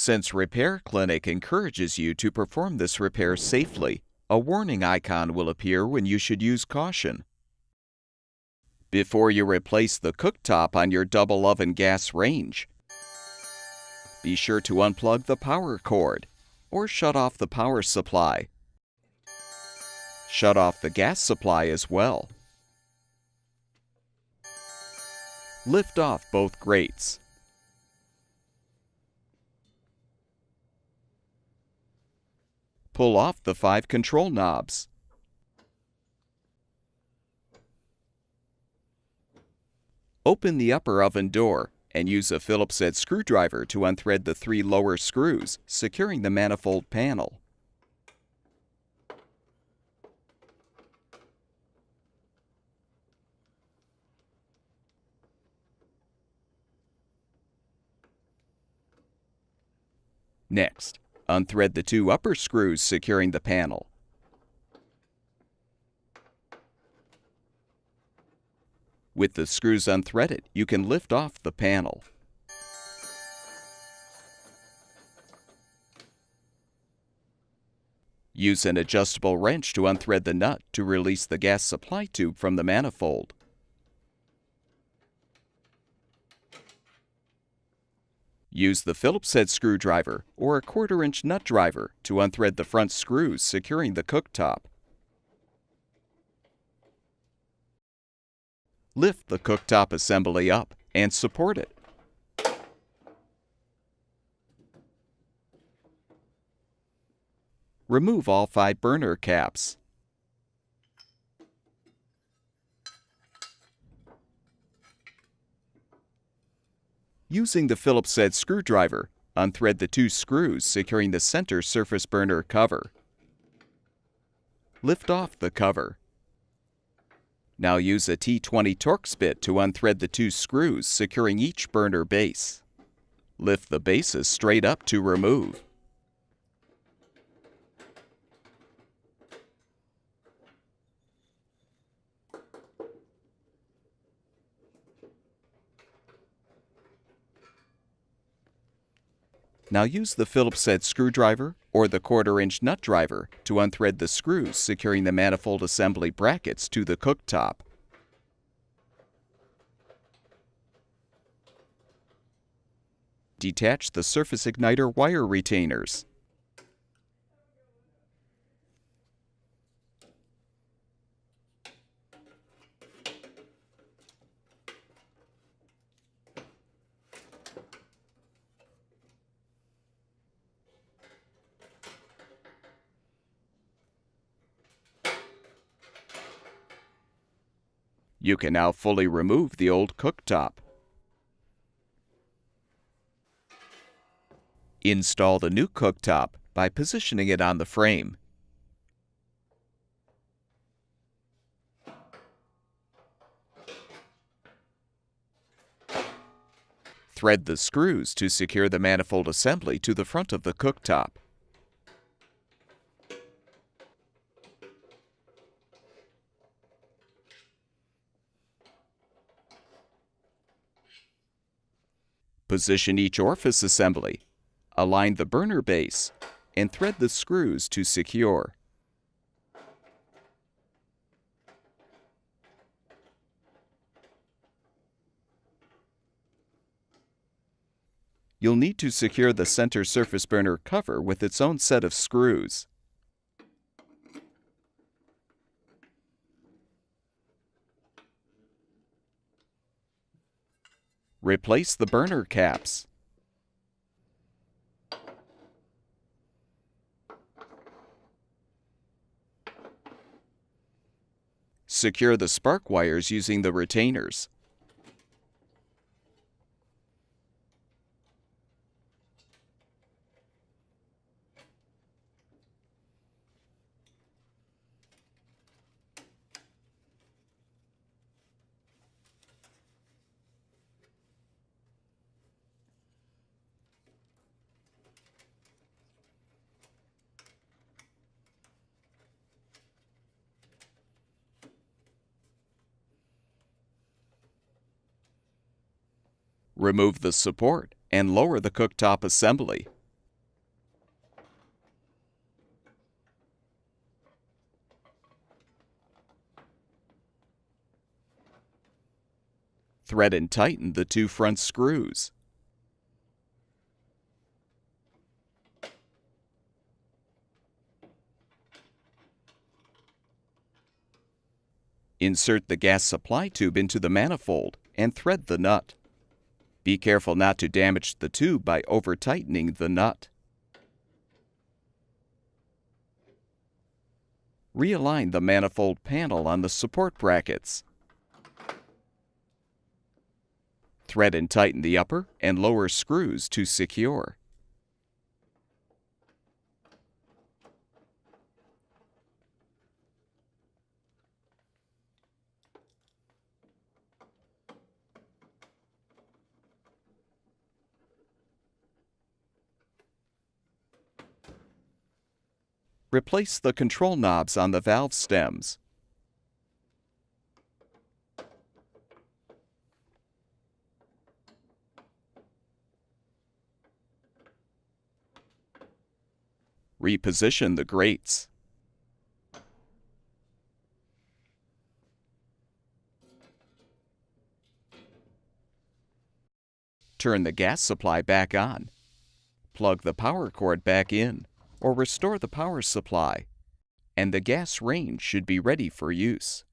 Since Repair Clinic encourages you to perform this repair safely, a warning icon will appear when you should use caution. Before you replace the cooktop on your double oven gas range, be sure to unplug the power cord or shut off the power supply. Shut off the gas supply as well. Lift off both grates. Pull off the 5 control knobs. Open the upper oven door and use a Phillips head screwdriver to unthread the 3 lower screws, securing the manifold panel. Next, unthread the 2 upper screws securing the panel. With the screws unthreaded, you can lift off the panel. Use an adjustable wrench to unthread the nut to release the gas supply tube from the manifold. Use the Phillips head screwdriver or a 1/4-inch nut driver to unthread the front screws securing the cooktop. Lift the cooktop assembly up and support it. Remove all 5 burner caps. Using the Phillips head screwdriver, unthread the 2 screws securing the center surface burner cover. Lift off the cover. Now use a T20 Torx bit to unthread the 2 screws securing each burner base. Lift the bases straight up to remove. Now use the Phillips head screwdriver or the 1/4-inch nut driver to unthread the screws securing the manifold assembly brackets to the cooktop. Detach the surface igniter wire retainers. You can now fully remove the old cooktop. Install the new cooktop by positioning it on the frame. Thread the screws to secure the manifold assembly to the front of the cooktop. Position each orifice assembly, align the burner base, and thread the screws to secure. You'll need to secure the center surface burner cover with its own set of screws. Replace the burner caps. Secure the spark wires using the retainers. Remove the support and lower the cooktop assembly. Thread and tighten the 2 front screws. Insert the gas supply tube into the manifold and thread the nut. Be careful not to damage the tube by over-tightening the nut. Realign the manifold panel on the support brackets. Thread and tighten the upper and lower screws to secure. Replace the control knobs on the valve stems. Reposition the grates. Turn the gas supply back on. Plug the power cord back in, or restore the power supply, and the gas range should be ready for use.